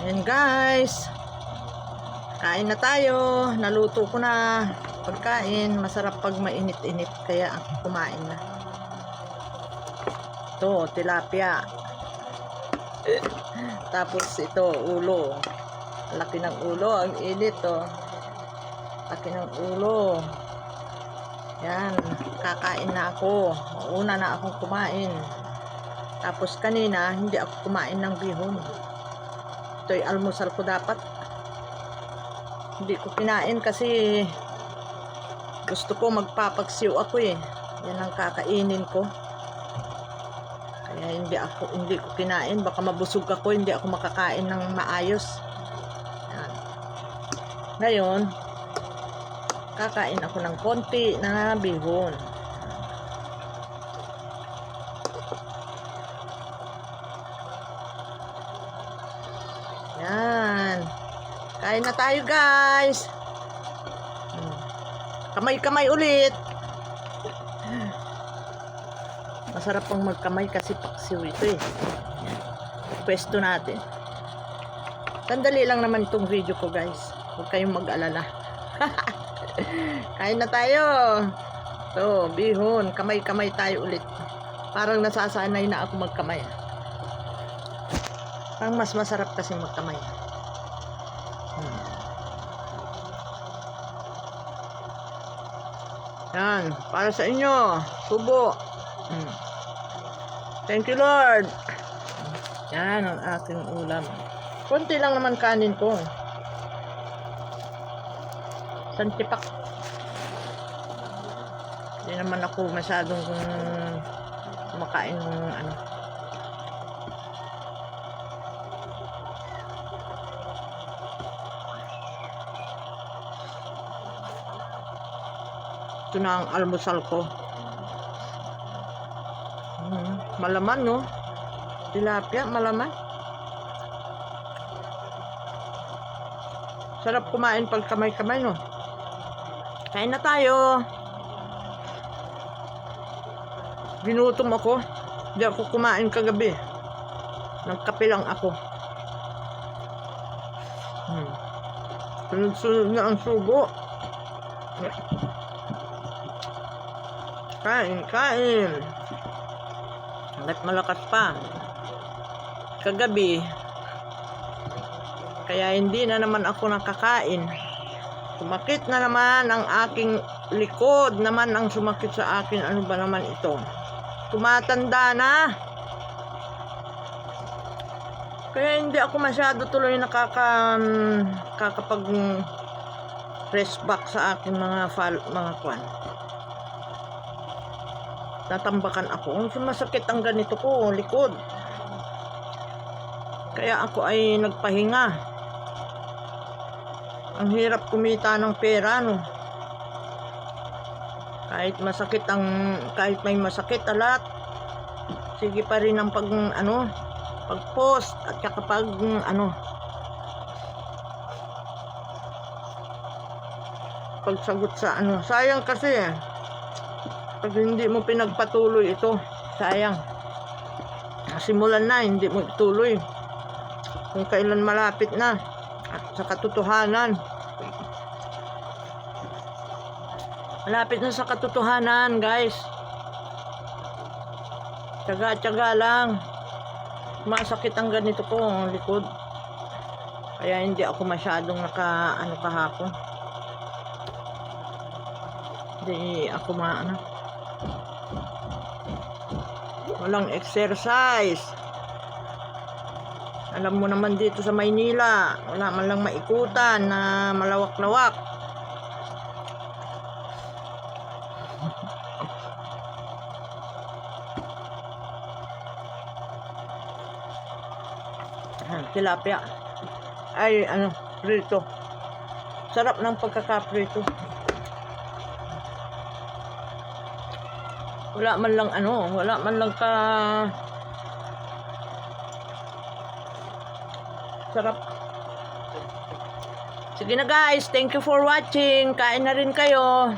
Ayan guys, kain na tayo. Naluto ko na pagkain. Masarap pag mainit-init, kaya ako kumain na. Ito, tilapia. Tapos ito, ulo. Laki ng ulo, ang init oh. Laki ng ulo. Yan, kakain na ako. Una na akong kumain. Tapos kanina, hindi ako kumain ng bihon. Ito'y almusal ko dapat. Hindi ko kinain kasi gusto ko magpapagsiw ako eh. Yan ang kakainin ko. Kaya hindi ko kinain. Baka mabusog ako, hindi ako makakain ng maayos. Yan. Ngayon, kakain ako ng konti na bihon. Yan. Kain na tayo guys. Kamay-kamay ulit. Masarap pang magkamay kasi paksiw ito eh. Pwesto natin. Sandali lang naman itong video ko guys. Huwag kayong mag-alala. Kain na tayo. So, bihon. Kamay-kamay tayo ulit. Parang nasasanay na ako magkamay. Ang mas masarap kasi magkamay. Yan, para sa inyo. Subo. Thank you Lord. Yan ang aking ulam. Konti lang naman kanin ko. Santipak. Hindi naman ako masyadong kumakain ng ano. Ito na ang almusal ko. Malaman no. Tilapia, malaman. Sarap kumain pag kamay-kamay no. Kain na tayo. Ginutom ako. Hindi ako kumain kagabi. Nagkape lang ako. Sunod-sunod na ang subo. Kain. Hanggat malakas pa. Kagabi, kaya hindi na naman ako nakakain. Sumakit na naman ang aking likod. Naman ang sumakit sa akin. Ano ba naman ito? Tumatanda na. Kaya hindi ako masyado tuloy nakakapag rest back sa aking mga kwan. Natambakan ako. Sumasakit ang ganito ko, likod. Kaya ako ay nagpahinga. Ang hirap kumita ng pera, no? Kahit may masakit alat, sige pa rin ang pag-post at kapag pagsagot sa sayang kasi pag hindi mo pinagpatuloy ito, sayang. Simulan na, hindi mo ituloy. Kung kailan malapit na at sa katotohanan. Malapit na sa katotohanan, guys. Tiyaga-tiyaga lang. Masakit ang ganito ko, ang likod. Kaya hindi ako masyadong kahapon. Hindi ako walang exercise. Alam mo naman dito sa Maynila, wala man lang maikutan na malawak-lawak. Tilapia. Ay, prito. Sarap ng pagkakaprito. Wala man lang sarap. Sige na guys, thank you for watching. Kain na rin kayo.